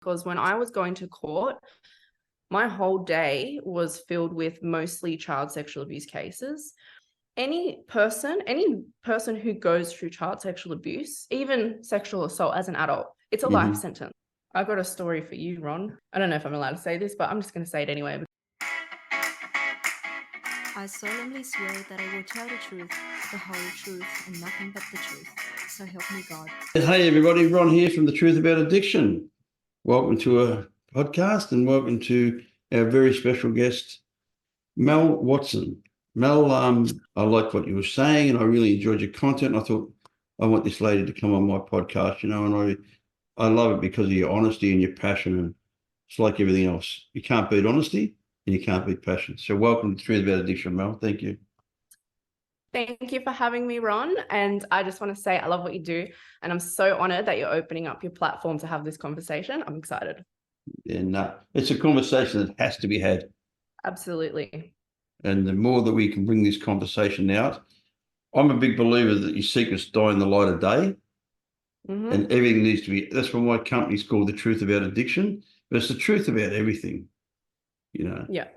because when I was going to court, my whole day was filled with mostly child sexual abuse cases. Any person who goes through child sexual abuse, even sexual assault as an adult, it's a life sentence. I've got a story for you, Ron. I don't know if I'm allowed to say this, but I'm just going to say it anyway. I solemnly swear that I will tell the truth, the whole truth, and nothing but the truth. So help me God. Hey everybody, Ron here from The Truth About Addiction. Welcome to a podcast and welcome to our very special guest, Mel Watson. Mel, I liked what you were saying and I really enjoyed your content. I thought, I want this lady to come on my podcast, and I love it because of your honesty and your passion. And it's like everything else. You can't beat honesty and you can't beat passion. So welcome to The Truth About Addiction, Mel. Thank you. Thank you for having me, Ron. And I just want to say I love what you do. And I'm so honored that you're opening up your platform to have this conversation. I'm excited. And it's a conversation that has to be had. Absolutely. And the more that we can bring this conversation out, I'm a big believer that your secrets die in the light of day. And everything needs to be, that's why my company's called The Truth About Addiction, but it's the truth about everything, Yeah.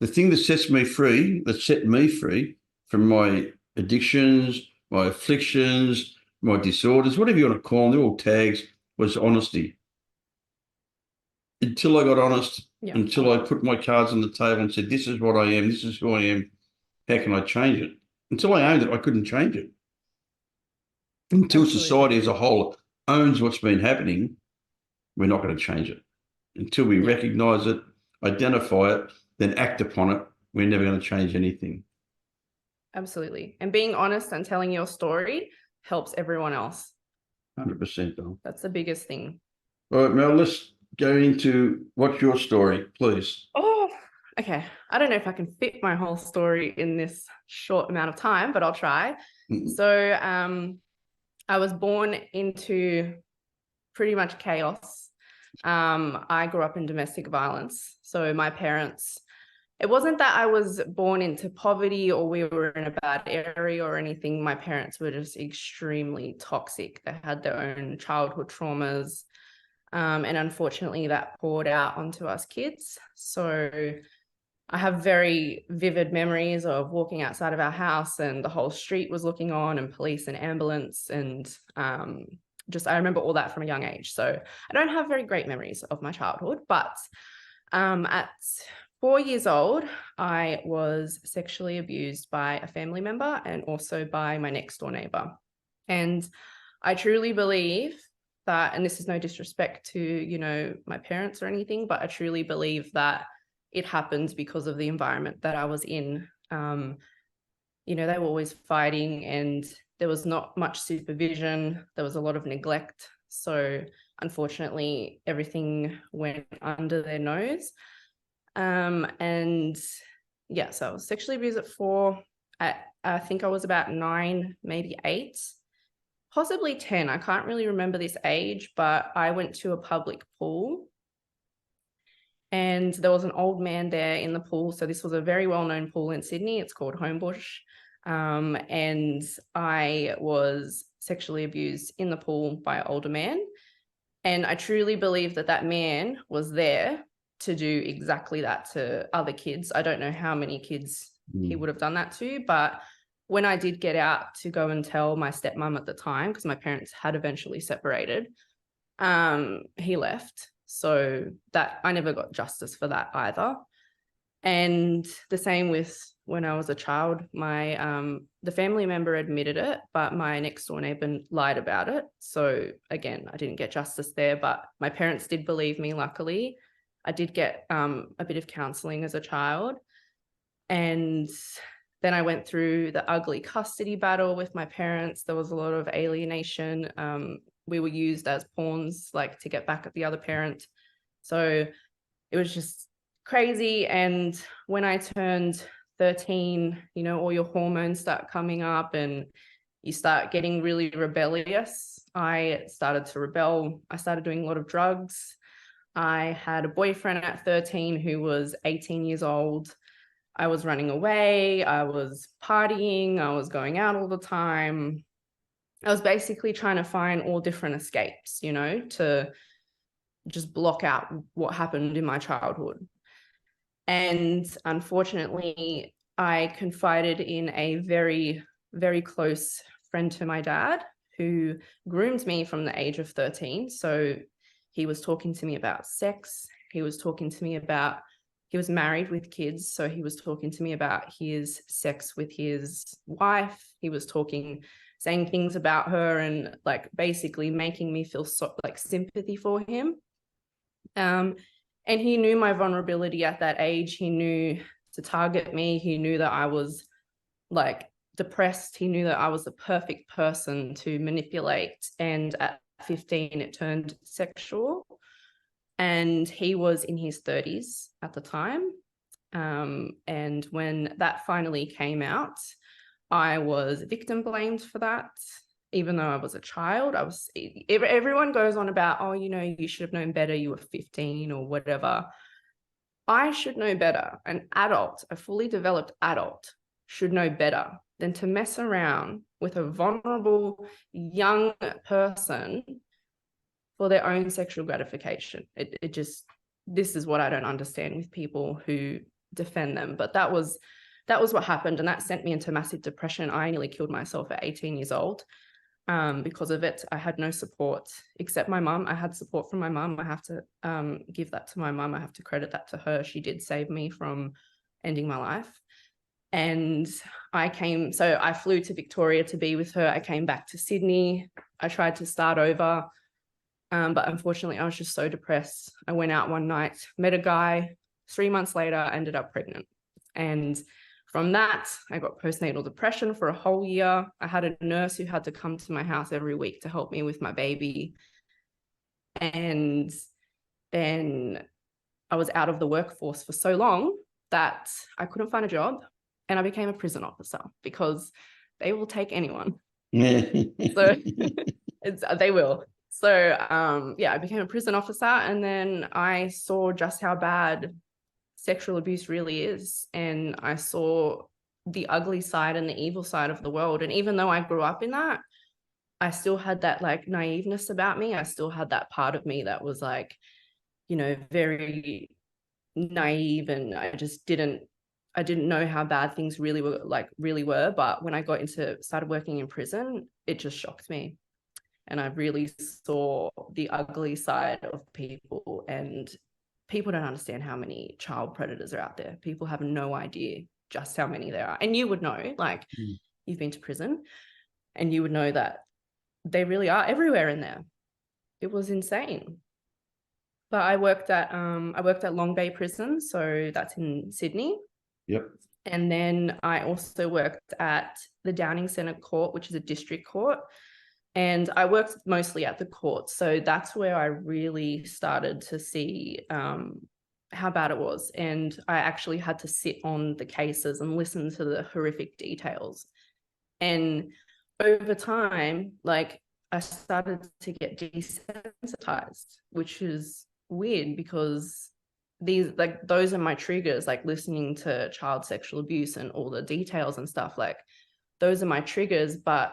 The thing that set me free from my addictions, my afflictions, my disorders, whatever you want to call them, they're all tags, was honesty. Until I got honest, until I put my cards on the table and said, this is what I am, this is who I am, how can I change it? Until I owned it, I couldn't change it. Until society as a whole owns what's been happening, we're not going to change it. Until we recognize it, identify it, then act upon it, we're never going to change anything. Absolutely. And being honest and telling your story helps everyone else. 100%, Bill. That's the biggest thing. All right, Mel, let's go into what's your story, please. Oh, okay. I don't know if I can fit my whole story in this short amount of time, but I'll try. So I was born into pretty much chaos. I grew up in domestic violence. So my parents, it wasn't that I was born into poverty or we were in a bad area or anything. My parents were just extremely toxic. They had their own childhood traumas. And unfortunately, that poured out onto us kids. So I have very vivid memories of walking outside of our house and the whole street was looking on and police and ambulance. And I remember all that from a young age. So I don't have very great memories of my childhood, but at 4 years old, I was sexually abused by a family member and also by my next door neighbor. And I truly believe that, and this is no disrespect to, my parents or anything, but I truly believe that it happened because of the environment that I was in. They were always fighting and there was not much supervision. There was a lot of neglect. So unfortunately, everything went under their nose. So I was sexually abused at 4. I think I was about 9, maybe 8, possibly 10. I can't really remember this age, but I went to a public pool and there was an old man there in the pool. So this was a very well-known pool in Sydney. It's called Homebush. And I was sexually abused in the pool by an older man. And I truly believe that man was there to do exactly that to other kids. I don't know how many kids he would have done that to, but when I did get out to go and tell my stepmom at the time, because my parents had eventually separated, he left. So that I never got justice for that either. And the same with when I was a child, the family member admitted it, but my next door neighbor lied about it. So again, I didn't get justice there, but my parents did believe me, luckily. I did get a bit of counselling as a child. And then I went through the ugly custody battle with my parents. There was a lot of alienation. We were used as pawns, to get back at the other parent. So it was just crazy. And when I turned 13, all your hormones start coming up and you start getting really rebellious. I started to rebel. I started doing a lot of drugs. I had a boyfriend at 13 who was 18 years old. I was running away. I was partying. I was going out all the time. I was basically trying to find all different escapes, to just block out what happened in my childhood. And unfortunately, I confided in a very, very close friend to my dad who groomed me from the age of 13. So he was talking to me about sex. He was talking to me about, he was married with kids. So he was talking to me about his sex with his wife. He was saying things about her and like basically making me feel like sympathy for him. And he knew my vulnerability at that age. He knew to target me. He knew that I was like depressed. He knew that I was the perfect person to manipulate. And at 15, it turned sexual. And he was in his 30s at the time. And when that finally came out, I was victim blamed for that. Even though I was a child, everyone goes on about, oh, you know, you should have known better. You were 15 or whatever. I should know better. An adult, a fully developed adult, should know better than to mess around with a vulnerable young person for their own sexual gratification. This is what I don't understand with people who defend them. But that was what happened, and that sent me into massive depression. I nearly killed myself at 18 years old. Because of it. I had no support except my mum. I had support from my mum. I have to give that to my mum. I have to credit that to her. She did save me from ending my life. And I flew to Victoria to be with her. I came back to Sydney. I tried to start over. But unfortunately, I was just so depressed. I went out one night, met a guy. 3 months later, I ended up pregnant. And from that, I got postnatal depression for a whole year. I had a nurse who had to come to my house every week to help me with my baby. And then I was out of the workforce for so long that I couldn't find a job, and I became a prison officer because they will take anyone. So they will. So I became a prison officer, and then I saw just how bad sexual abuse really is. And I saw the ugly side and the evil side of the world. And even though I grew up in that, I still had that like naiveness about me. I still had that part of me that was like, you know, very naive, and I didn't know how bad things really were. But when I started working in prison, it just shocked me. And I really saw the ugly side of people, and people don't understand how many child predators are out there. People have no idea just how many there are. And you would know, like, you've been to prison, and you would know that they really are everywhere in there. It was insane. But I worked at Long Bay Prison, so that's in Sydney. Yep. And then I also worked at the Downing Centre Court, which is a district court. And I worked mostly at the court. So that's where I really started to see how bad it was. And I actually had to sit on the cases and listen to the horrific details. And over time, like, I started to get desensitized, which is weird because those are my triggers, like listening to child sexual abuse and all the details and stuff, like those are my triggers. But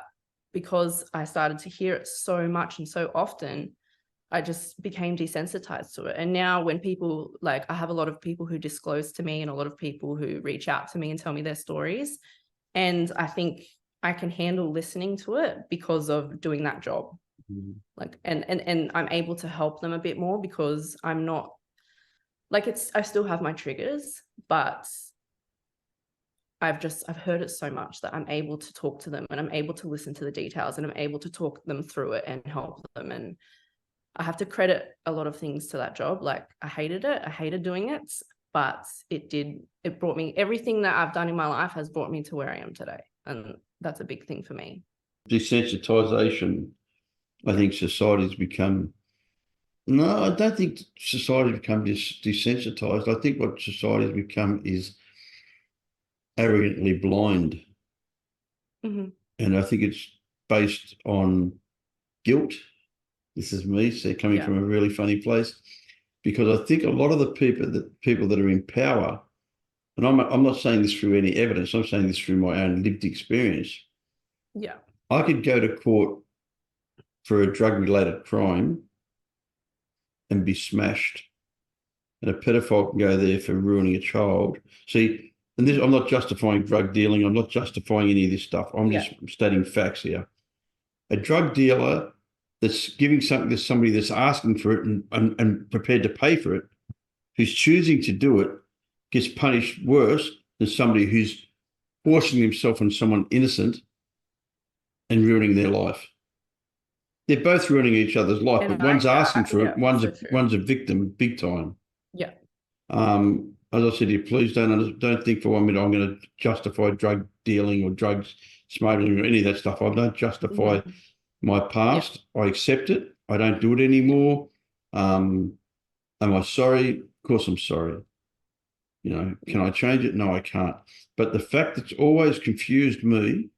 because I started to hear it so much and so often, I just became desensitized to it. And now when people, like, I have a lot of people who disclose to me and a lot of people who reach out to me and tell me their stories. And I think I can handle listening to it because of doing that job. Like, and I'm able to help them a bit more because I'm not like, I still have my triggers, but I've heard it so much that I'm able to talk to them, and I'm able to listen to the details, and I'm able to talk them through it and help them. And I have to credit a lot of things to that job. Like, I hated it. I hated doing it, but it brought me, everything that I've done in my life has brought me to where I am today. And that's a big thing for me. Desensitization. I think society's become, no, I don't think society's become desensitized. I think what society's become is arrogantly blind. And I think it's based on guilt. This is me coming from a really funny place, because I think a lot of the people that are in power, and I'm not saying this through any evidence, I'm saying this through my own lived experience. Yeah. I could go to court for a drug-related crime, and be smashed, and a pedophile can go there for ruining a child. See, and this, I'm not justifying drug dealing. I'm not justifying any of this stuff. I'm just stating facts here. A drug dealer that's giving something to somebody that's asking for it and prepared to pay for it, who's choosing to do it, gets punished worse than somebody who's forcing himself on someone innocent and ruining their life. They're both ruining each other's life, but one's asking for it, one's a victim big time. Yeah. As I said to you, please don't think for 1 minute I'm going to justify drug dealing or drugs smuggling or any of that stuff. I don't justify my past. I accept it. I don't do it anymore. Am I sorry? Of course I'm sorry. You know, can I change it? No, I can't. But the fact that's always confused me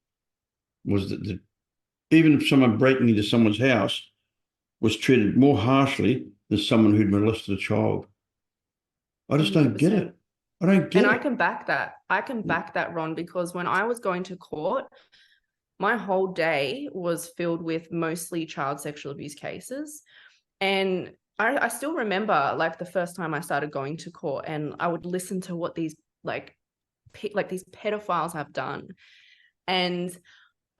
was that even if someone breaking into someone's house was treated more harshly than someone who'd molested a child. I just don't get it. I don't get it. And I can back that. I can back that, Ron, because when I was going to court, my whole day was filled with mostly child sexual abuse cases. And I still remember like the first time I started going to court, and I would listen to what these like these pedophiles have done. And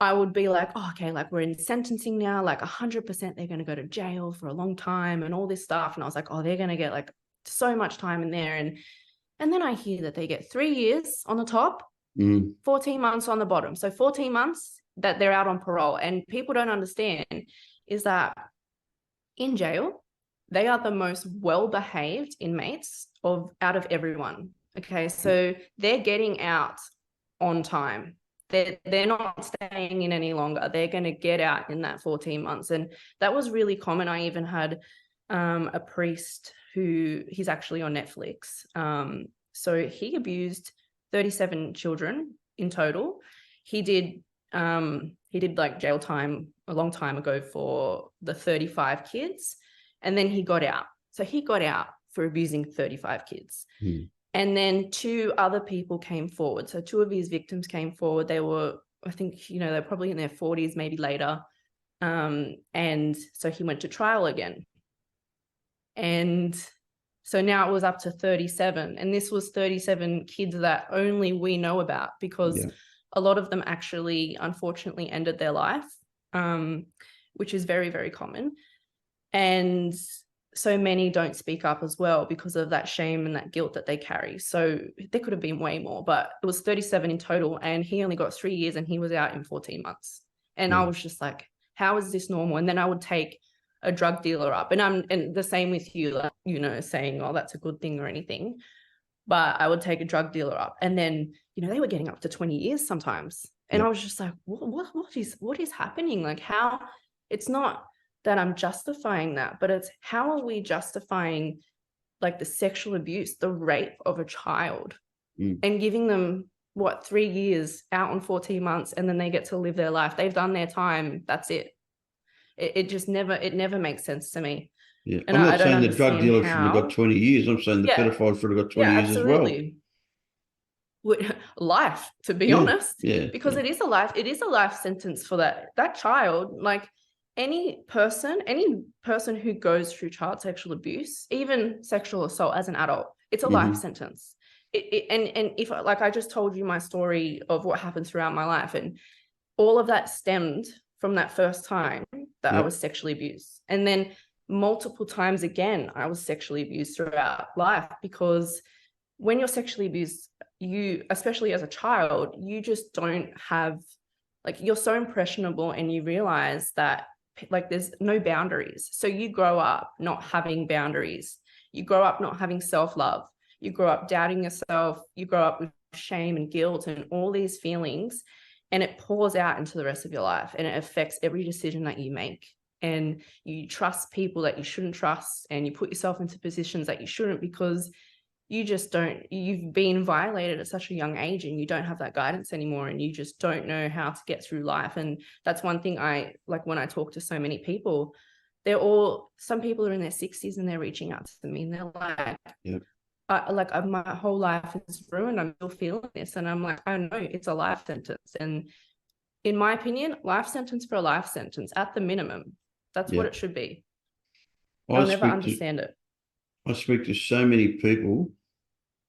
I would be like, oh, okay, like we're in sentencing now, like 100% they're going to go to jail for a long time and all this stuff. And I was like, oh, they're going to get like so much time in there. And then I hear that they get 3 years on the top, 14 months on the bottom. So 14 months that they're out on parole. And people don't understand is that in jail, they are the most well-behaved inmates out of everyone. Okay, so they're getting out on time. They're not staying in any longer. They're going to get out in that 14 months. And that was really common. I even had a priest he's actually on Netflix. So he abused 37 children in total. He did like jail time a long time ago for the 35 kids. And then he got out. So he got out for abusing 35 kids. And then 2 other people came forward. So 2 of his victims came forward. They were, I think, you know, they're probably in their 40s, maybe later. And so he went to trial again. And so now it was up to 37. And this was 37 kids that only we know about, because a lot of them actually, unfortunately, ended their life, which is very, very common. And so many don't speak up as well because of that shame and that guilt that they carry. So there could have been way more, but it was 37 in total, and he only got 3 years and he was out in 14 months. And I was just like, how is this normal? And then I would take a drug dealer up, and the same with you, like, you know, saying, oh, that's a good thing or anything. But I would take a drug dealer up, and then, you know, they were getting up to 20 years sometimes. And I was just like, what is happening? Like, how? It's not that I'm justifying that, but it's how are we justifying like the sexual abuse, the rape of a child, and giving them 3 years out on 14 months, and then they get to live their life. They've done their time. That's it. It just never makes sense to me. Yeah. And I'm not saying the drug dealer should have got 20 years. I'm saying the pedophile should have got 20 years as well. Life, to be honest. Yeah. Because it is a life sentence for that child. Like any person who goes through child sexual abuse, even sexual assault as an adult, it's a life sentence. And if, like, I just told you my story of what happened throughout my life, and all of that stemmed from that first time that I was sexually abused. And then multiple times again, I was sexually abused throughout life, because when you're sexually abused, you, especially as a child, you just don't have, like, you're so impressionable, and you realize that, like, there's no boundaries. So you grow up not having boundaries. You grow up not having self-love. You grow up doubting yourself. You grow up with shame and guilt and all these feelings, and it pours out into the rest of your life, and it affects every decision that you make. And you trust people that you shouldn't trust, and you put yourself into positions that you shouldn't, because you've been violated at such a young age, and you don't have that guidance anymore, and you just don't know how to get through life. And that's one thing I like when I talk to so many people. Some people are in their 60s and they're reaching out to me, and they're like, my whole life is ruined. I'm still feeling this. And I'm like, I know it's a life sentence. And in my opinion, life sentence for a life sentence at the minimum. That's what it should be. I'll never understand it. I speak to so many people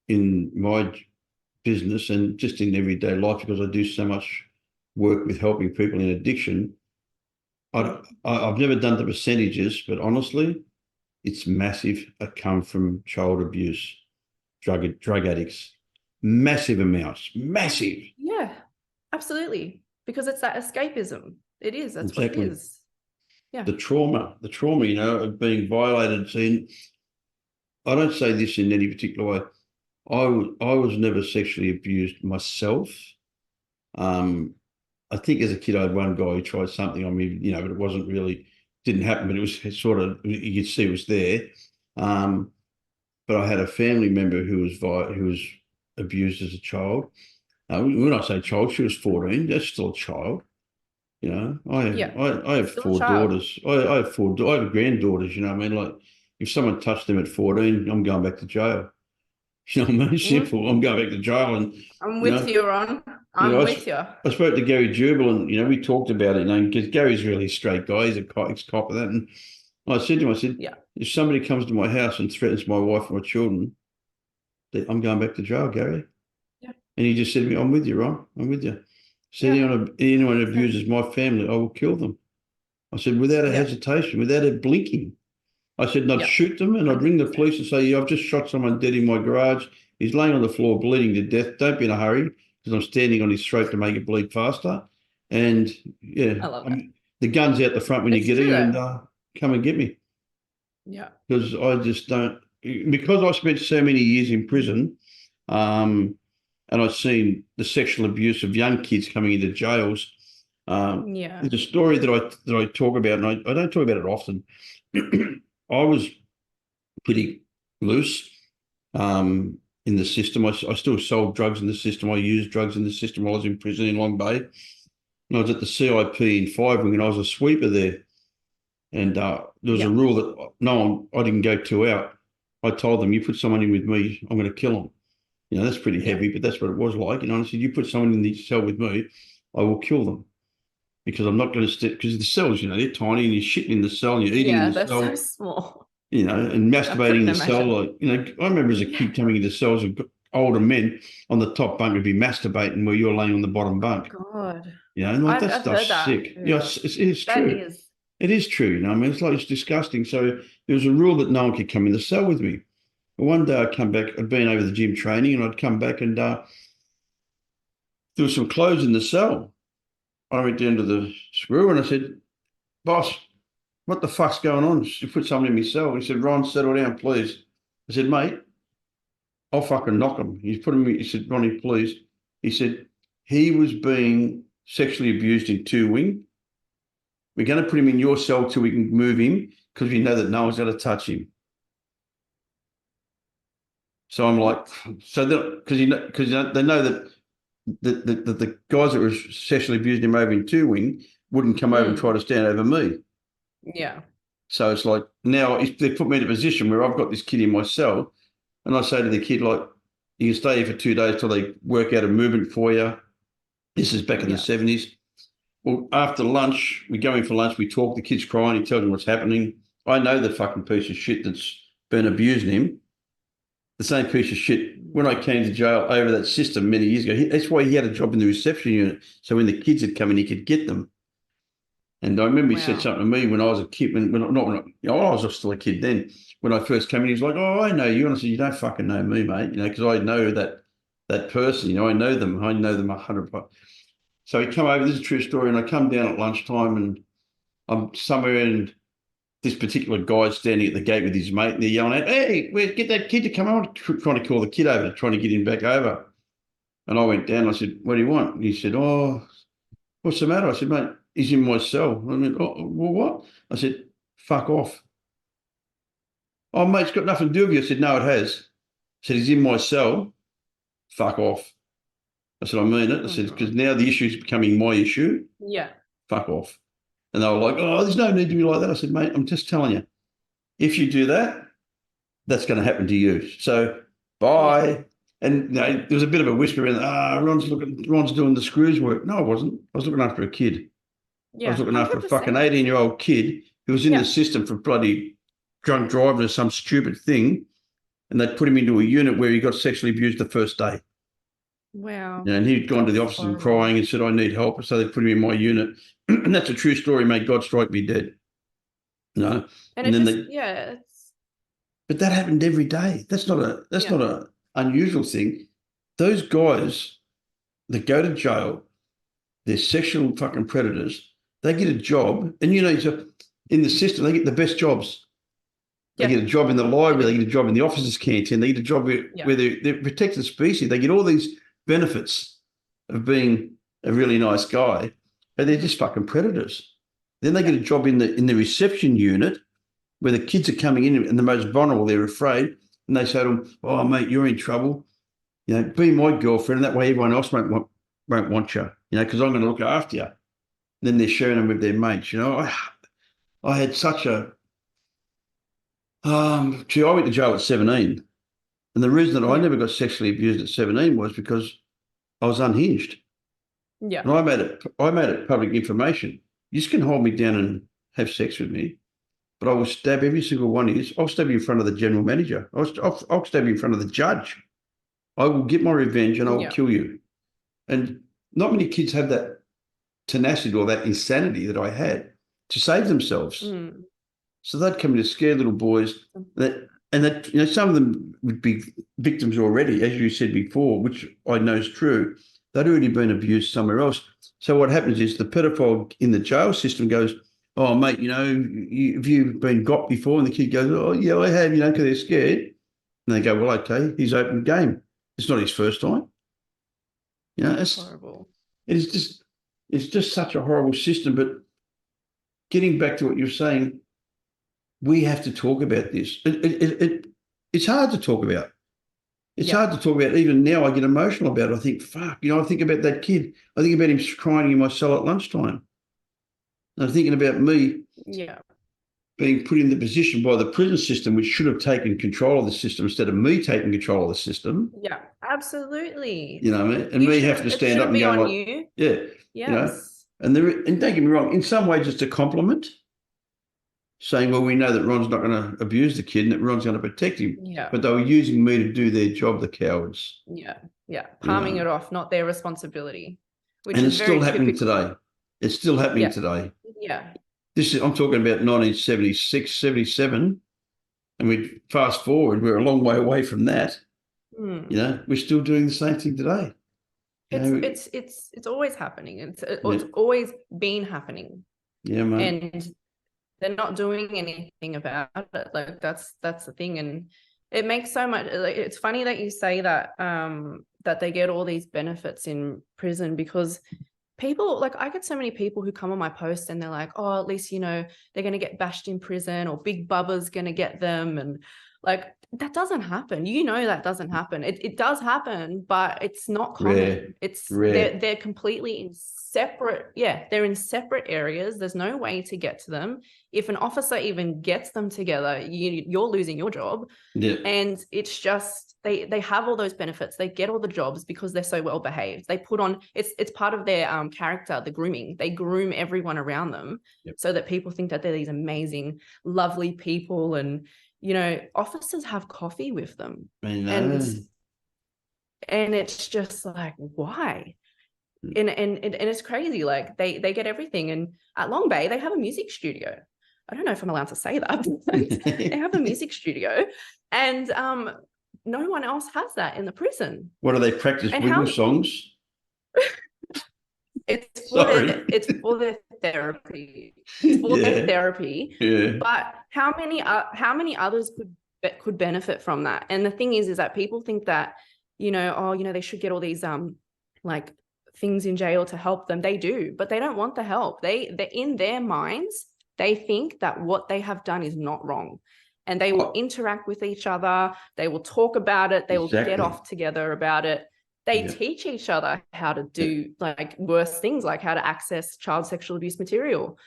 in my business and just in everyday life because I do so much work with helping people in addiction. I've never done the percentages, but honestly, it's massive. It come from child abuse, drug addicts, massive amounts, massive. Yeah, absolutely. Because it's that escapism. It is. That's what it Exactly. is. Yeah. The trauma, of being violated. See, I don't say this in any particular way. I was never sexually abused myself. I think as a kid, I had one guy who tried something on me, but it wasn't really, didn't happen, but it was sort of, you could see it was there. But I had a family member who was abused as a child. When I say child, she was 14. That's still a child. I have Still a four child. daughters. I have granddaughters. You know what I mean? Like if someone touched them at 14, I'm going back to jail. You know what I mean? Simple. I'm going back to jail, and I'm with you, Ron. you I'm know, with you. I spoke to Gary Jubal, and we talked about it, because Gary's really a straight guy. He's ex-cop of that, and I said to him, Yeah. if somebody comes to my house and threatens my wife and my children, I'm going back to jail, Gary. Yeah. And he just said to me, I'm with you, Ron. I'm with you. Said anyone who abuses my family, I will kill them. I said, without a hesitation, without a blinking. I said, and I'd shoot them, and I'd ring the police and say, I've just shot someone dead in my garage. He's laying on the floor bleeding to death. Don't be in a hurry, because I'm standing on his throat to make it bleed faster. And I love that. the gun's out the front when you get here, and come and get me. Yeah. Because I just don't, because I spent so many years in prison, and I've seen the sexual abuse of young kids coming into jails. There's a story that I talk about, and I don't talk about it often. I was pretty loose in the system. I still sold drugs in the system. I used drugs in the system while I was in prison in Long Bay. And I was at the CIP in Five Wing, and I was a sweeper there. And there was a rule that I didn't go 2 out. I told them, you put someone in with me, I'm going to kill them. That's pretty heavy, but that's what it was like. And I said, you put someone in the cell with me, I will kill them. Because I'm not going to because the cells, they're tiny, and you're shitting in the cell, and you're eating in the cell. Yeah, they're so small. And masturbating in the cell. Like, I remember as a kid coming into cells with older men on the top bunk would be masturbating where you're laying on the bottom bunk. God. And like that stuff's sick. Yeah, it's true. It is true. It's disgusting. So there was a rule that no one could come in the cell with me. But one day I'd come back, I'd been over the gym training, and I'd come back, and there was some clothes in the cell. I went down to the screw and I said, boss, what the fuck's going on? You put someone in my cell. He said, Ron, settle down, please. I said, mate, I'll fucking knock him. He said, Ronnie, please. He said, he was being sexually abused in 2 Wing. We're going to put him in your cell till we can move him, because we know that no one's going to touch him. So I'm like, because they know that the guys that were sexually abusing him over in 2 Wing wouldn't come over and try to stand over me. Yeah. So it's like, now they put me in a position where I've got this kid in my cell, and I say to the kid, like, you can stay here for 2 days till they work out a movement for you. This is back in the 70s. Well, after lunch, we go in for lunch, we talk, the kid's crying, he tells me what's happening. I know the fucking piece of shit that's been abusing him. The same piece of shit. When I came to jail over that system many years ago, that's why he had a job in the reception unit. So when the kids had come in, he could get them. And I remember he said something to me when I was a kid, I was still a kid then. When I first came in, he was like, oh, I know you. And I said, you don't fucking know me, mate, because I know that person, I know them 100%. So he come over, this is a true story, and I come down at lunchtime, and I'm somewhere, and this particular guy's standing at the gate with his mate, and they're yelling out, hey, get that kid to come on, trying to call the kid over, trying to get him back over. And I went down, I said, what do you want? And he said, oh, what's the matter? I said, mate, he's in my cell. I went, oh, well, what? I said, fuck off. Oh, mate, it's got nothing to do with you. I said, no, it has. I said, he's in my cell. Fuck off. I said, I mean it. I said, because now the issue is becoming my issue. Yeah. Fuck off. And they were like, oh, there's no need to be like that. I said, mate, I'm just telling you, if you do that, that's going to happen to you. So bye. Yeah. And there was a bit of a whisper in, Ron's doing the screws work. No, I wasn't. I was looking after a kid. Yeah, I was looking 100%. After a fucking 18-year-old kid who was in the system for bloody drunk driving or some stupid thing, and they'd put him into a unit where he got sexually abused the first day. Wow. And he'd gone to the That's officers and horrible. crying and said, I need help. So they put him in my unit. And that's a true story, mate. God strike me dead. And And it then just, it's, but that happened every day. That's not a unusual thing. Those guys that go to jail, they're sexual fucking predators. They get a job, and in the system, they get the best jobs. They get a job in the library, they get a job in the officers' canteen, they get a job where they're protected species. They get all these benefits of being a really nice guy, but they're just fucking predators. Then they get a job in the reception unit where the kids are coming in and the most vulnerable, they're afraid, and they say to them, oh, mate, you're in trouble. Be my girlfriend, and that way everyone else won't want you, because I'm going to look after you. And then they're sharing them with their mates. I had such a I went to jail at 17, and the reason that I never got sexually abused at 17 was because I was unhinged. Yeah. And I made it public information. You can hold me down and have sex with me, but I will stab every single one of you. I'll stab you in front of the general manager. I'll stab you in front of the judge. I will get my revenge and I will kill you. And not many kids have that tenacity or that insanity that I had to save themselves. So they'd come in as scared little boys and some of them would be victims already, as you said before, which I know is true. They'd already been abused somewhere else. So what happens is the pedophile in the jail system goes, oh, mate, have you been got before? And the kid goes, oh, yeah, I have, because they're scared. And they go, well, okay, he's open game. It's not his first time. It's horrible. It's just such a horrible system. But getting back to what you're saying, we have to talk about this. It's hard to talk about. It's hard to talk about. Even now, I get emotional about it. I think, fuck, I think about that kid. I think about him crying in my cell at lunchtime. And I'm thinking about me being put in the position by the prison system, which should have taken control of the system instead of me taking control of the system. Yeah, absolutely. You know what I mean? And me having to stand up and go like, you. Yes. And don't get me wrong, in some ways it's a compliment, saying, well, we know that Ron's not going to abuse the kid and that Ron's going to protect him. Yeah. But they were using me to do their job, the cowards. Yeah. Palming it off, not their responsibility. And it's still happening today. It's still happening today. Yeah. I'm talking about 1976, 77, and we fast forward, we're a long way away from that. We're still doing the same thing today. It's always happening. It's always been happening. Yeah, mate. And they're not doing anything about it. Like that's the thing. And it makes so much, like, it's funny that you say that that they get all these benefits in prison, because people, like, I get so many people who come on my post and they're like, oh, at least, they're going to get bashed in prison, or Big Bubba's going to get them. And like, that doesn't happen. That doesn't happen. It does happen, but it's not common. Rare. It's rare. They're completely in separate. They're in separate areas. There's no way to get to them. If an officer even gets them together, you're losing your job. Yeah. And it's just, they have all those benefits. They get all the jobs because they're so well behaved. They put on, it's part of their character, the grooming. They groom everyone around them so that people think that they're these amazing, lovely people. And officers have coffee with them. I know. And it's just like, why? And it's crazy. Like they get everything. And at Long Bay, they have a music studio. I don't know if I'm allowed to say that, but they have a music studio, and no one else has that in the prison. What do they practice? Wiggle songs? It's for their therapy. It's for their therapy. Yeah. But how many others could benefit from that? And the thing is that people think that, they should get all these like things in jail to help them. They do, but they don't want the help. They in their minds, they think that what they have done is not wrong. And they will interact with each other. They will talk about it. They will get off together about it. They teach each other how to do like worse things, like how to access child sexual abuse material.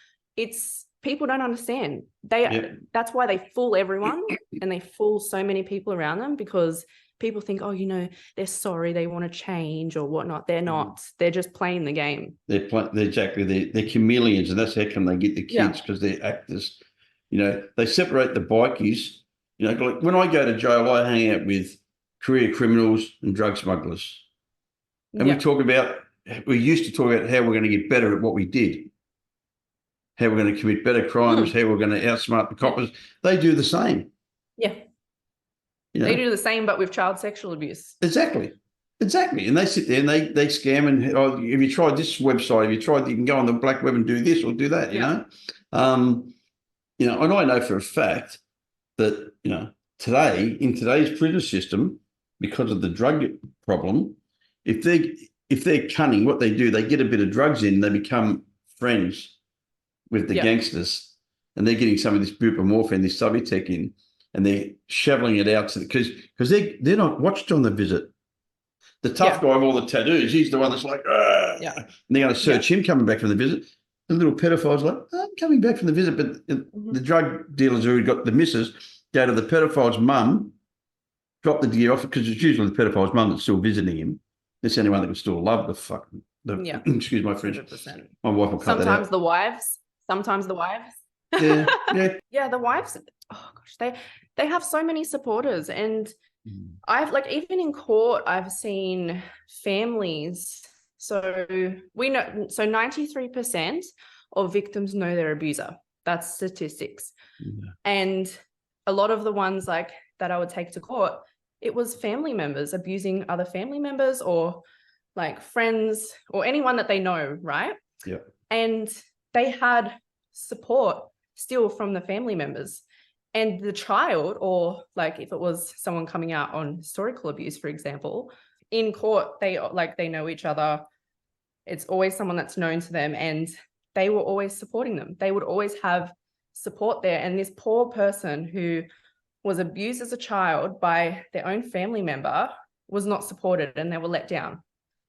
People don't understand. That's why they fool everyone, and they fool so many people around them, because people think, oh, they're sorry, they want to change or whatnot. They're not. They're just playing the game. They're chameleons, and that's how come they get the kids, because they're actors. They separate the bikies. Like when I go to jail, I hang out with career criminals and drug smugglers. And Yeah. we used to talk about how we're going to get better at what we did, how we're going to commit better crimes, how we're going to outsmart the coppers. They do the same. Yeah. They do the same, but with child sexual abuse. Exactly. And they sit there and they scam and, have you tried this website? Have you tried, you can go on the black web and do this or do that, And I know for a fact that, in today's prison system, because of the drug problem, if they're cunning, what they do, they get a bit of drugs in, they become friends with the gangsters, and they're getting some of this buprenorphine, this Subutex in, and they're shoveling it out because they're not watched on the visit. The tough guy with all the tattoos, he's the one that's like, and they're going to search him coming back from the visit. The little pedophile's like, I'm coming back from the visit, but the drug dealers who got the missus go to the pedophile's mum, drop the gear off, because it's usually the pedophile's mum that's still visiting him. That's the only one that can still love the fucking, excuse my French. 100%. My wife will cut that out. Sometimes the wives. Yeah. The wives, oh gosh, they have so many supporters. And I've even in court, I've seen families. So we know, 93% of victims know their abuser. That's statistics. Yeah. And a lot of the ones that I would take to court, it was family members abusing other family members or friends or anyone that they know, right? Yeah. And they had support still from the family members. And the child, or if it was someone coming out on historical abuse, for example, in court, they know each other. It's always someone that's known to them, and they were always supporting them. They would always have support there. And this poor person who was abused as a child by their own family member was not supported, and they were let down.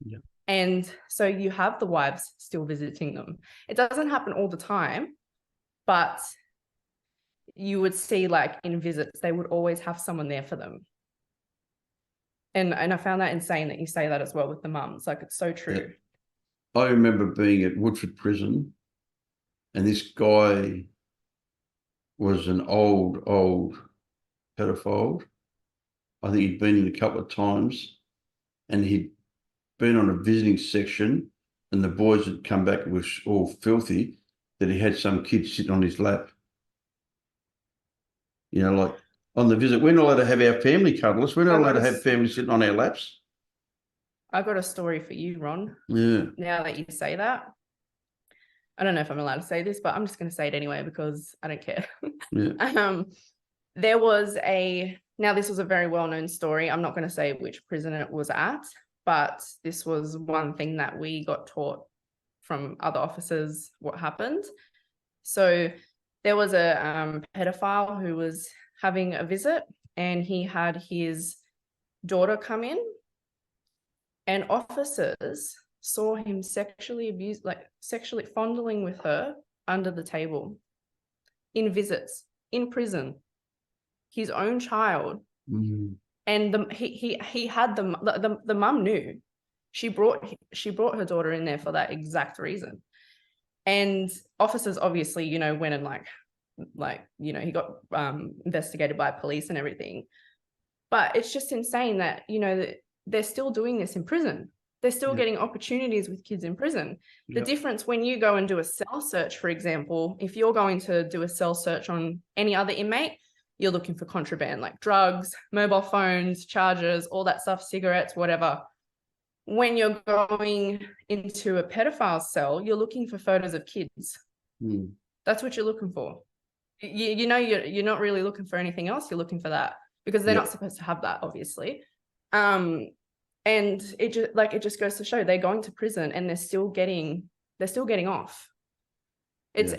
Yeah. And so you have the wives still visiting them. It doesn't happen all the time, but you would see in visits, they would always have someone there for them. And I found that insane that you say that as well with the mums. It's so true. I remember being at Woodford Prison, and this guy was an old pedophile. I think he'd been in a couple of times, and he'd been on a visiting section, and the boys had come back and was all filthy, that he had some kid sitting on his lap. On the visit, we're not allowed to have our family cuddle us. We're not allowed to have family sitting on our laps. I've got a story for you, Ron. Yeah. Now that you say that, I don't know if I'm allowed to say this, but I'm just going to say it anyway because I don't care. Yeah. There was this was a very well-known story. I'm not going to say which prison it was at, but this was one thing that we got taught from other officers what happened. So there was a pedophile who was having a visit, and he had his daughter come in, and officers saw him sexually fondling with her under the table in visits, in prison, his own child. Mm. And he had the mum knew. She brought her daughter in there for that exact reason. And officers obviously, went and he got investigated by police and everything. But it's just insane that, that they're still doing this in prison. They're still getting opportunities with kids in prison. The difference when you go and do a cell search, for example, if you're going to do a cell search on any other inmate, you're looking for contraband like drugs, mobile phones, chargers, all that stuff, cigarettes, whatever. When you're going into a pedophile cell, you're looking for photos of kids. Mm. That's what you're looking for. You're not really looking for anything else. You're looking for that because they're not supposed to have that, obviously. And it just goes to show they're going to prison and they're still getting off. Nothing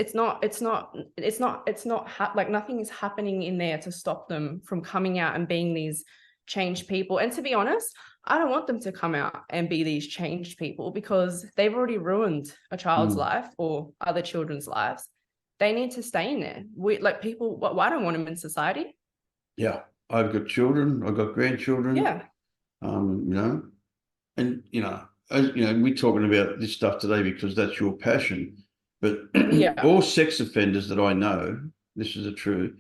is happening in there to stop them from coming out and being these changed people. And to be honest, I don't want them to come out and be these changed people because they've already ruined a child's life or other children's lives. They need to stay in there. I don't want them in society. Yeah. I've got children. I've got grandchildren. Yeah. And, we're talking about this stuff today because that's your passion. But all sex offenders that I know this is the truth,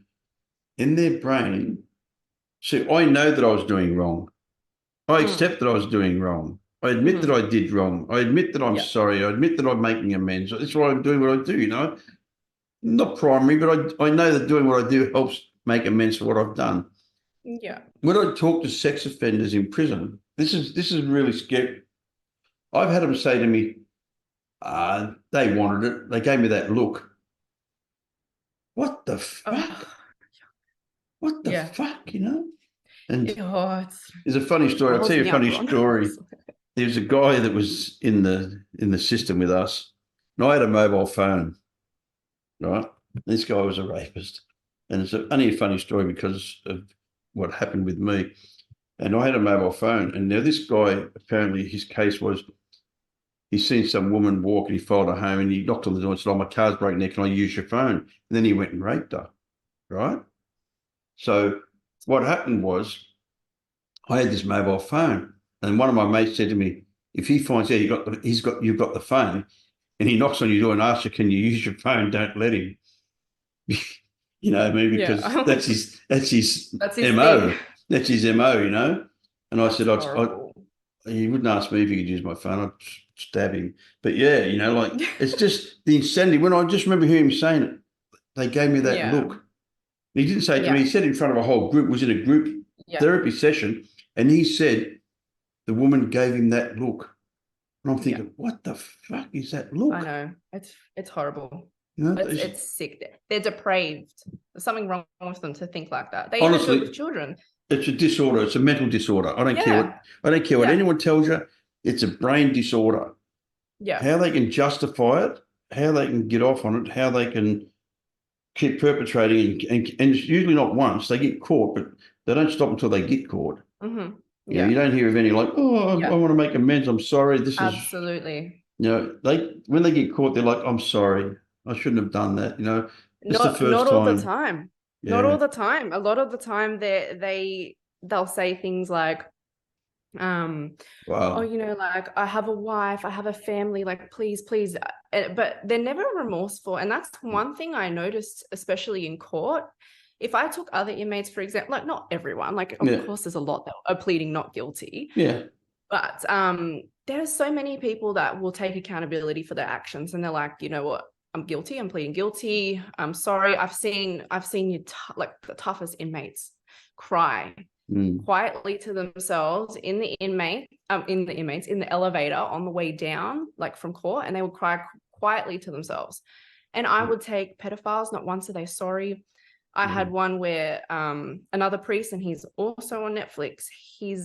in their brain, see, I know that I was doing wrong. I accept that I was doing wrong. I admit that I did wrong. I admit that I'm sorry. I admit that I'm making amends. That's why I'm doing what I do, you know. Not primary, but I know that doing what I do helps make amends for what I've done. Yeah. When I talk to sex offenders in prison, this is really scary. I've had them say to me, they wanted it. They gave me that look. What the fuck? What the fuck, you know? And there's a funny story. I'll tell you a funny story. There's a guy that was in the system with us, and I had a mobile phone, right? This guy was a rapist. And it's only a funny story because of what happened with me. And I had a mobile phone. And now this guy, apparently his case was, he's seen some woman walk and he followed her home and he knocked on the door and said, oh, my car's broken there. Can I use your phone? And then he went and raped her, right? So what happened was I had this mobile phone and one of my mates said to me, if he finds out you've got the phone and he knocks on your door and asks you, can you use your phone? Don't let him. You know what I mean? Because that's his MO. Thing. That's his MO, you know? And I said, he wouldn't ask me if he could use my phone. I'd stab him. But yeah, you know, like it's just the insanity. When I just remember hearing him saying it, they gave me that look. He didn't say it to me, he said in front of a whole group, was in a group therapy session, and he said the woman gave him that look. And I'm thinking, what the fuck is that look? I know. It's horrible. You know, it's sick. They're depraved. There's something wrong with them to think like that. They honestly, even do it with children. It's a disorder. It's a mental disorder. I don't care what anyone tells you. It's a brain disorder. Yeah. How they can justify it, how they can get off on it, how they can keep perpetrating, and it's usually not once. They get caught, but they don't stop until they get caught. Mm-hmm. Yeah. You don't hear of any like, I want to make amends. I'm sorry. This is absolutely. You know, when they get caught, they're like, I'm sorry. I shouldn't have done that. You know, it's the first not time. all the time. Yeah. Not all the time. A lot of the time they'll say things like, oh, you know, like I have a wife, I have a family, like please, but they're never remorseful. And that's one thing I noticed, especially in court. If I took other inmates, for example, like not everyone, like of course there's a lot that are pleading not guilty. Yeah. But there are so many people that will take accountability for their actions, and they're like, you know what, I'm guilty. I'm pleading guilty. I'm sorry. I've seen you like the toughest inmates cry quietly to themselves in the elevator on the way down, like from court, and they would cry quietly to themselves. And I would take pedophiles. Not once are they sorry. I had one where another priest, and he's also on Netflix.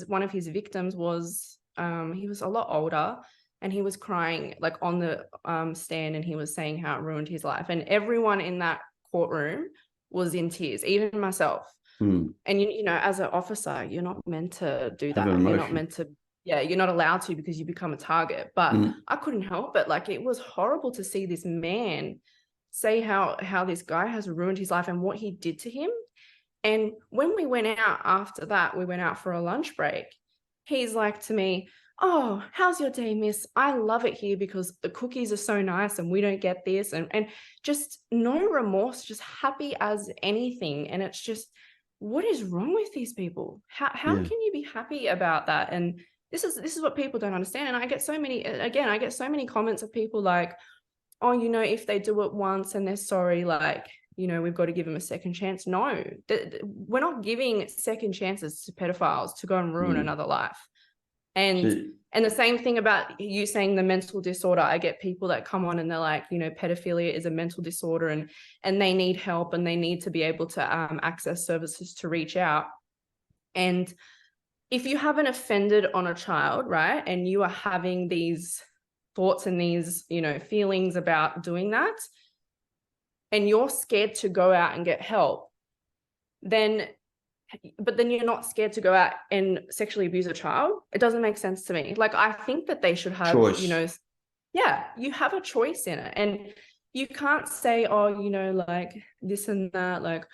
One of his victims was he was a lot older. And he was crying like on the stand, and he was saying how it ruined his life. And everyone in that courtroom was in tears, even myself. And you know, as an officer, you're not meant to do that. You're not meant to. Yeah, you're not allowed to, because you become a target. But I couldn't help it. Like, it was horrible to see this man say how this guy has ruined his life and what he did to him. And when we went out after that, we went out for a lunch break. He's like to me, oh, how's your day, miss? I love it here because the cookies are so nice and we don't get this. And just no remorse, just happy as anything. And it's just, what is wrong with these people? How can you be happy about that? And this is what people don't understand. And I get so many comments of people like, oh, you know, if they do it once and they're sorry, like, you know, we've got to give them a second chance. No, we're not giving second chances to pedophiles to go and ruin another life. And the same thing about you saying the mental disorder. I get people that come on and they're like, you know, pedophilia is a mental disorder and they need help and they need to be able to access services to reach out. And if you haven't offended on a child, right, and you are having these thoughts and these, you know, feelings about doing that, and you're scared to go out and get help, but then you're not scared to go out and sexually abuse a child, it doesn't make sense to me. Like, I think that they should have choice. You know, you have a choice in it. And you can't say, oh, you know, like this and that, like,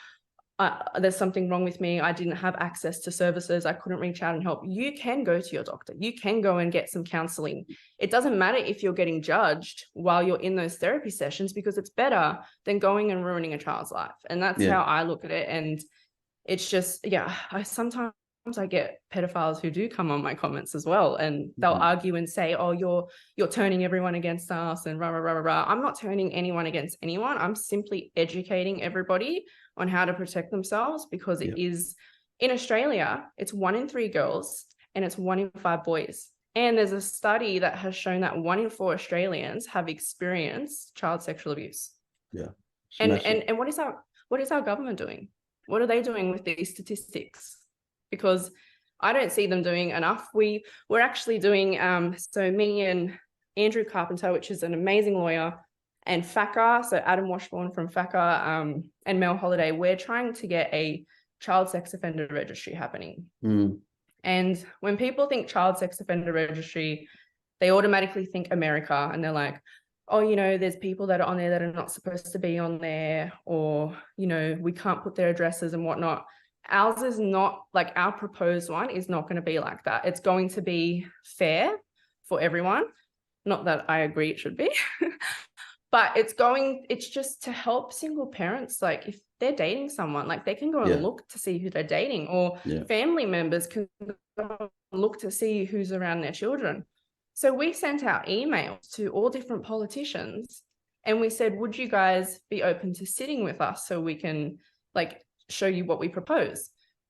there's something wrong with me. I didn't have access to services. I couldn't reach out and help. You can go to your doctor. You can go and get some counseling. It doesn't matter if you're getting judged while you're in those therapy sessions, because it's better than going and ruining a child's life. And that's how I look at it. And it's just, sometimes I get pedophiles who do come on my comments as well, and they'll argue and say, oh, you're turning everyone against us and rah, rah, rah, rah. I'm not turning anyone against anyone. I'm simply educating everybody on how to protect themselves, because it is, in Australia, it's 1 in 3 girls and it's 1 in 5 boys. And there's a study that has shown that 1 in 4 Australians have experienced child sexual abuse. Yeah. And what is our government doing? What are they doing with these statistics? Because I don't see them doing enough. We're actually doing, so me and Andrew Carpenter, which is an amazing lawyer, and FACA, so Adam Washbourne from FACA, and Mel Holiday, we're trying to get a child sex offender registry happening. And when people think child sex offender registry, they automatically think America, and they're like, oh, you know, there's people that are on there that are not supposed to be on there, or, you know, we can't put their addresses and whatnot. Ours is not, like, our proposed one is not going to be like that. It's going to be fair for everyone. Not that I agree it should be, but it's just to help single parents. Like, if they're dating someone, like, they can go and look to see who they're dating, or family members can go and look to see who's around their children. So we sent out emails to all different politicians, and we said, would you guys be open to sitting with us so we can, like, show you what we propose?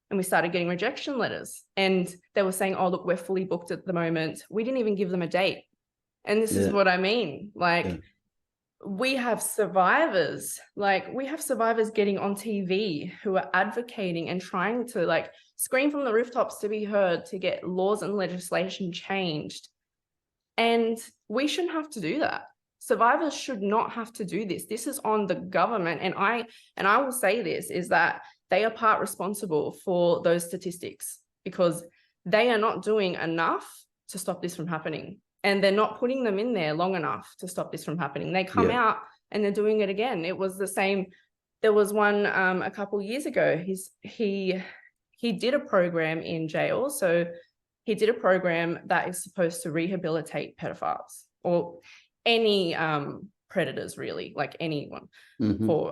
And we started getting rejection letters, and they were saying, oh, look, we're fully booked at the moment. We didn't even give them a date. And this is what I mean. Like, we have survivors, getting on TV who are advocating and trying to, like, scream from the rooftops to be heard, to get laws and legislation changed. And we shouldn't have to do that. Survivors should not have to do this. This is on the government. And I will say this, is that they are part responsible for those statistics, because they are not doing enough to stop this from happening. And they're not putting them in there long enough to stop this from happening. They come out and they're doing it again. It was the same. There was one a couple of years ago. He did a program in jail. So he did a program that is supposed to rehabilitate pedophiles, or any predators, really, like anyone, for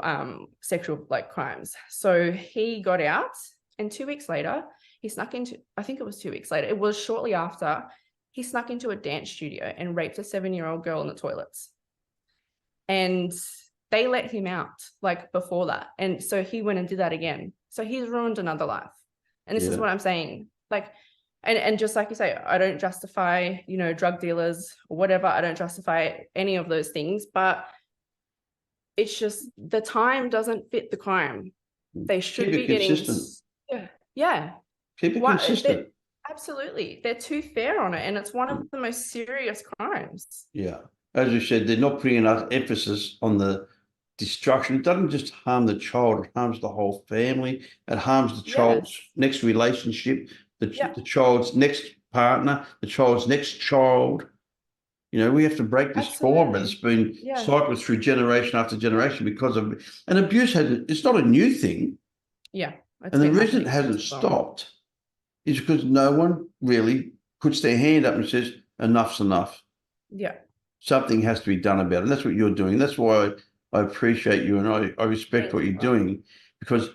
sexual, like, crimes. So he got out, and 2 weeks later, he snuck into, I think it was 2 weeks later, it was shortly after, he snuck into a dance studio and raped a 7-year-old girl in the toilets. And they let him out, like, before that. And so he went and did that again. So he's ruined another life. And this is what I'm saying. Like, and just like you say, I don't justify, you know, drug dealers or whatever. I don't justify any of those things, but it's just the time doesn't fit the crime. They should be getting consistent. Keep it consistent. Absolutely. They're too fair on it, and it's one of the most serious crimes. Yeah. As you said, they're not putting enough emphasis on the destruction. It doesn't just harm the child, it harms the whole family. It harms the child's next relationship, the child's next partner, the child's next child. You know, we have to break this form that's been cycled through generation after generation because of, and abuse it's not a new thing. Yeah. And the reason it hasn't stopped is because no one really puts their hand up and says, enough's enough. Yeah. Something has to be done about it. And that's what you're doing. That's why I appreciate you, and I respect what you're doing, because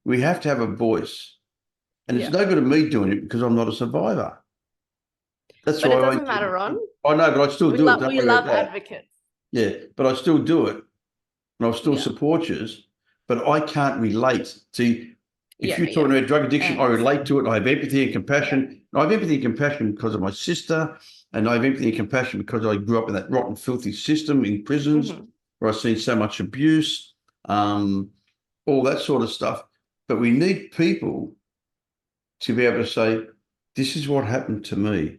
we have to have a voice. And it's no good at me doing it because I'm not a survivor. That's but why it doesn't matter, Ron. I know, but I still do it. We love advocates. Yeah, but I still do it. And I'll still support you. But I can't relate to, if you're talking about drug addiction, I relate to it. I have empathy and compassion. I have empathy and compassion because of my sister. And I have empathy and compassion because I grew up in that rotten, filthy system in prisons where I've seen so much abuse, all that sort of stuff. But we need people to be able to say, this is what happened to me.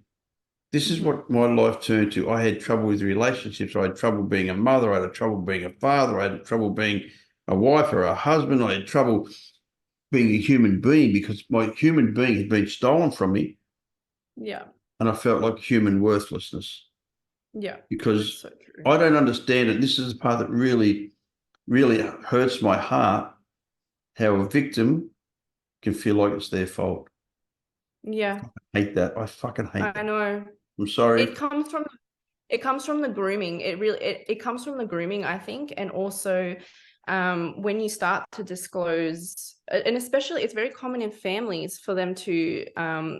This is what my life turned to. I had trouble with relationships. I had trouble being a mother. I had trouble being a father. I had trouble being a wife or a husband. I had trouble being a human being because my human being had been stolen from me. Yeah. And I felt like human worthlessness. Yeah. Because I don't understand it. This is the part that really, really hurts my heart. how a victim can feel like it's their fault. Yeah, I hate that. I fucking hate I that. know. I'm sorry. It comes from the grooming. It comes from the grooming, I think. And also when you start to disclose, and especially it's very common in families for them to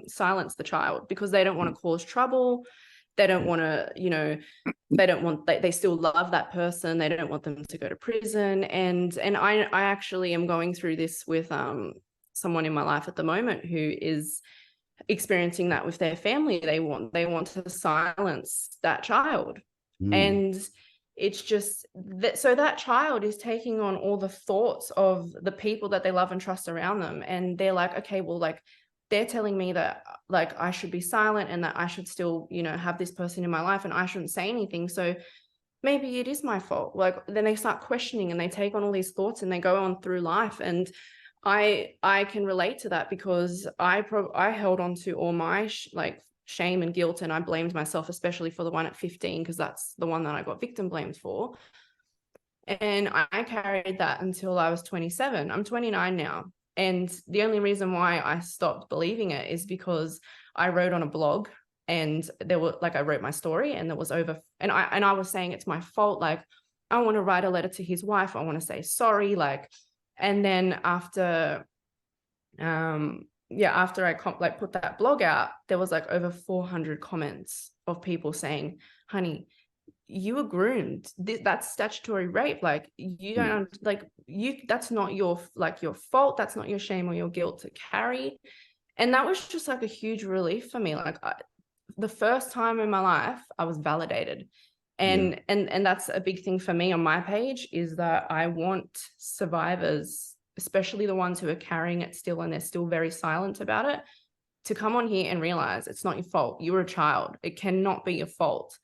silence the child because they don't want to cause trouble. They don't want to, they don't want, they still love that person. They don't want them to go to prison. And I actually am going through this with someone in my life at the moment who is experiencing that with their family. They want to silence that child. And it's just that, so that child is taking on all the thoughts of the people that they love and trust around them, and they're like, okay, well, like they're telling me that like I should be silent and that I should still have this person in my life and I shouldn't say anything, so maybe it is my fault. Like then they start questioning and they take on all these thoughts and they go on through life. And I can relate to that because I held on to all my like shame and guilt, and I blamed myself, especially for the one at 15, because that's the one that I got victim blamed for. And I carried that until I was 27. I'm 29 now. And the only reason why I stopped believing it is because I wrote on a blog, and there were like, I wrote my story and there was over, and I was saying it's my fault. Like, I want to write a letter to his wife. I want to say sorry. Like, and then after after I put that blog out, there was like over 400 comments of people saying, honey, you were groomed. That's statutory rape. Like, you don't that's not your fault. That's not your shame or your guilt to carry. And that was just like a huge relief for me. Like, the first time in my life I was validated. And that's a big thing for me on my page, is that I want survivors, especially the ones who are carrying it still and they're still very silent about it, to come on here and realize it's not your fault. You were a child. It cannot be your fault.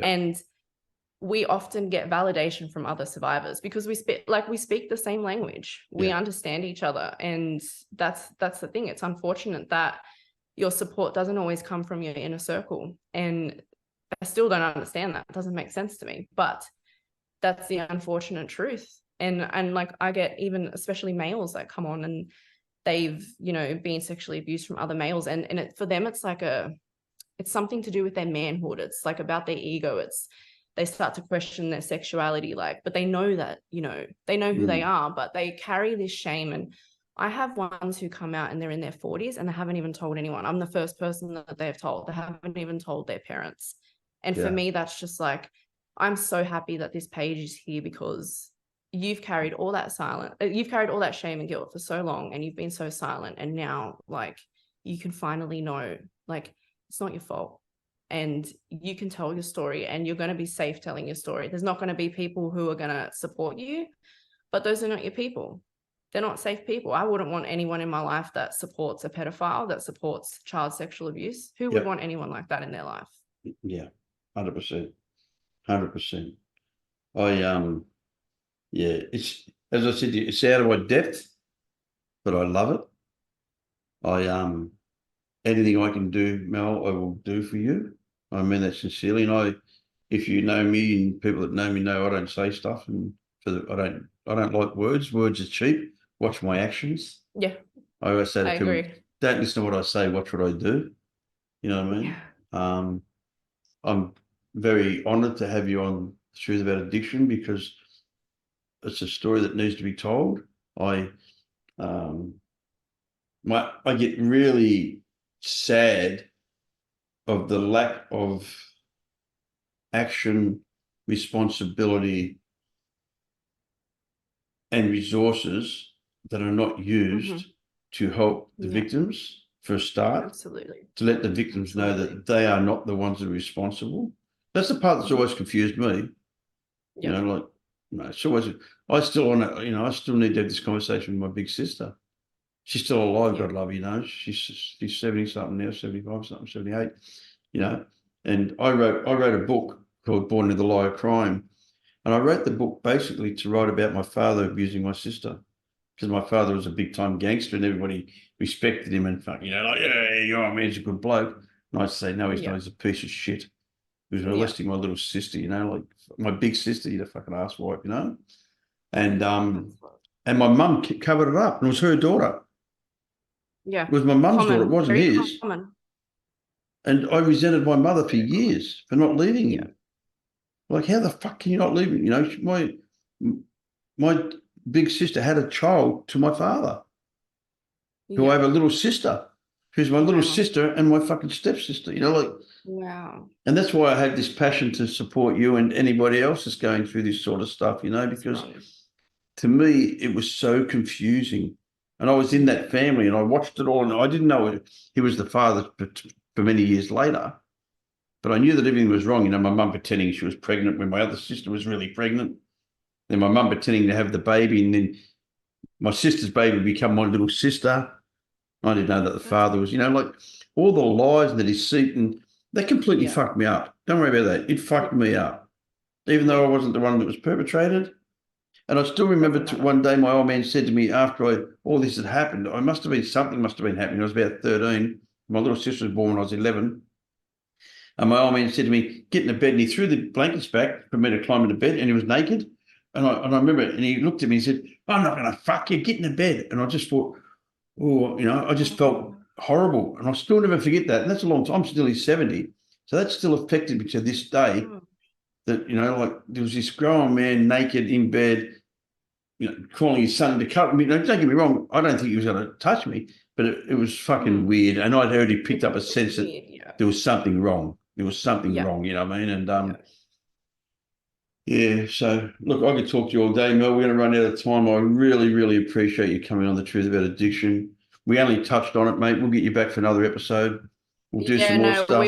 And we often get validation from other survivors because we speak the same language. We understand each other. And that's the thing. It's unfortunate that your support doesn't always come from your inner circle. And I still don't understand that. It doesn't make sense to me, but that's the unfortunate truth. And like, I get even especially males that come on and they've, been sexually abused from other males. And for them, it's like it's something to do with their manhood. It's like about their ego. They start to question their sexuality, but they know that, they know who they are, but they carry this shame. And I have ones who come out and they're in their 40s and they haven't even told anyone. I'm the first person that they've told. They haven't even told their parents. And for me, that's just like, I'm so happy that this page is here because you've carried all that shame and guilt for so long, and you've been so silent. And now, like, you can finally know, like, it's not your fault. And you can tell your story, and you're going to be safe telling your story. There's not going to be people who are going to support you, but those are not your people. They're not safe people. I wouldn't want anyone in my life that supports a pedophile, that supports child sexual abuse. Who would want anyone like that in their life? Yeah, 100%. 100%. It's, as I said to you, it's out of my depth, but I love it. Anything I can do, Mel, I will do for you. I mean that sincerely. And if you know me, and people that know me know I don't say stuff, and I don't like words. Words are cheap. Watch my actions. Yeah. I always say to people, agree. don't listen to what I say, watch what I do. You know what I mean? Yeah. I'm very honoured to have you on The Truth About Addiction, because it's a story that needs to be told. I get really sad of the lack of action, responsibility, and resources that are not used to help the victims for a start. Absolutely. To let the victims know that they are not the ones that are responsible. That's the part that's always confused me. It's always, I still need to have this conversation with my big sister. She's still alive, God love her, she's 70 something now, 75 something, 78, and I wrote a book called Born into the Lie of Crime. And I wrote the book basically to write about my father abusing my sister, because my father was a big time gangster and everybody respected him and your man's a good bloke. And I'd say, no, he's not, he's a piece of shit. He was molesting my little sister, like my big sister, you fucking asswipe, And And my mum covered it up, and it was her daughter. Yeah. It was my mum's daughter. It Common, wasn't very his. common. And I resented my mother for years for not leaving Yeah. him. Like, how the fuck can you not leave him? You know, my big sister had a child to my father, who I Yeah. have a little sister, who's my little Wow. sister and my fucking stepsister, you know, like, Wow. and that's why I have this passion to support you and anybody else that's going through this sort of stuff, you know, That's because right. to me, it was so confusing. And I was in that family and I watched it all, and I didn't know he was the father for many years later. But I knew that everything was wrong. You know, my mum pretending she was pregnant when my other sister was really pregnant. Then my mum pretending to have the baby, and then my sister's baby become my little sister. I didn't know that the father was, you know, like all the lies and the deceit, and that completely fucked me up. Don't worry about that. It fucked me up, even though I wasn't the one that was perpetrated. And I still remember one day my old man said to me after all this had happened, something must have been happening. I was about 13. My little sister was born when I was 11. And my old man said to me, get in the bed. And he threw the blankets back for me to climb into bed, and he was naked. And I remember it. And he looked at me and said, I'm not going to fuck you. Get in the bed. And I just thought, oh, you know, I just felt horrible. And I'll still never forget that. And that's a long time. I'm still in 70. So that's still affected me to this day. That, you know, like there was this grown man naked in bed, you know, calling his son to cut me. Don't get me wrong. I don't think he was going to touch me, but it was fucking weird. And I'd already picked up a sense that there was something wrong. There was something wrong, you know what I mean? And yeah, so look, I could talk to you all day, Mel. We're going to run out of time. I really, really appreciate you coming on The Truth About Addiction. We only touched on it, mate. We'll get you back for another episode. We'll do some more stuff.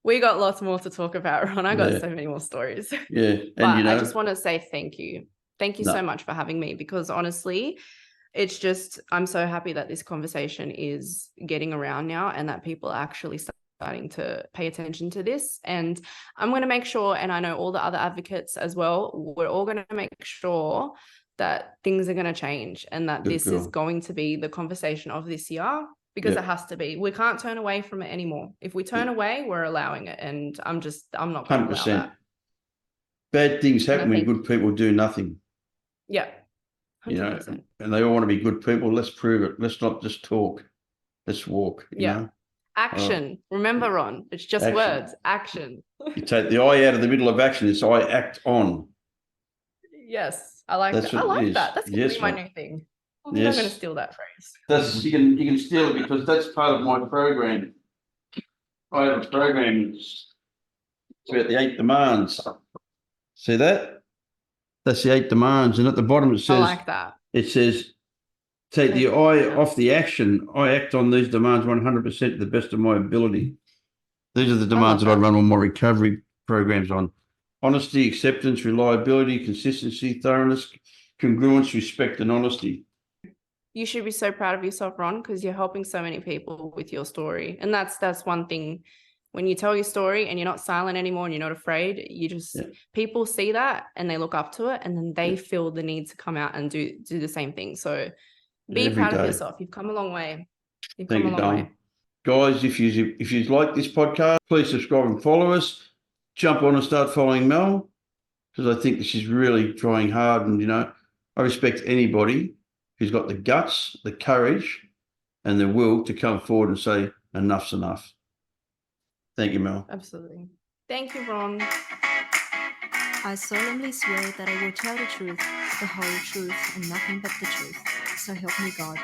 We got lots more to talk about, Ron. I got so many more stories. Yeah. And but you know, I just want to say thank you. Thank you so much for having me, because honestly, it's just, I'm so happy that this conversation is getting around now and that people are actually starting to pay attention to this. And I'm going to make sure, and I know all the other advocates as well, we're all going to make sure that things are going to change and that this is going to be the conversation of this year, because it has to be. We can't turn away from it anymore. If we turn away, we're allowing it. And I'm not going to allow that. Bad things happen when good people do nothing. Yeah. 100%. You know, and they all want to be good people. Let's prove it. Let's not just talk. Let's walk, you know. Action. Remember, Ron, it's just words. Action. You take the I out of the middle of action. It's I act on. Yes, I like that. I like that. That's going to be my new thing. I'm going to steal that phrase. You can steal it, because that's part of my program. I have a program. It's about the 8 demands. See that? That's the 8 demands, and at the bottom it says, I like that. It says, take the I off the action. I act on these demands 100% to the best of my ability. These are the demands that I run all my recovery programs on: honesty, acceptance, reliability, consistency, thoroughness, congruence, respect, and honesty. You should be so proud of yourself, Ron, because you're helping so many people with your story. And that's one thing. When you tell your story and you're not silent anymore and you're not afraid, you just, people see that and they look up to it, and then they feel the need to come out and do the same thing. So be proud of yourself. You've come a long way. You've come a long way. Guys, if you like this podcast, please subscribe and follow us. Jump on and start following Mel, because I think she's really trying hard. And, you know, I respect anybody who's got the guts, the courage, and the will to come forward and say, enough's enough. Thank you, Mel. Absolutely. Thank you, Ron. I solemnly swear that I will tell the truth, the whole truth, and nothing but the truth. So help me God.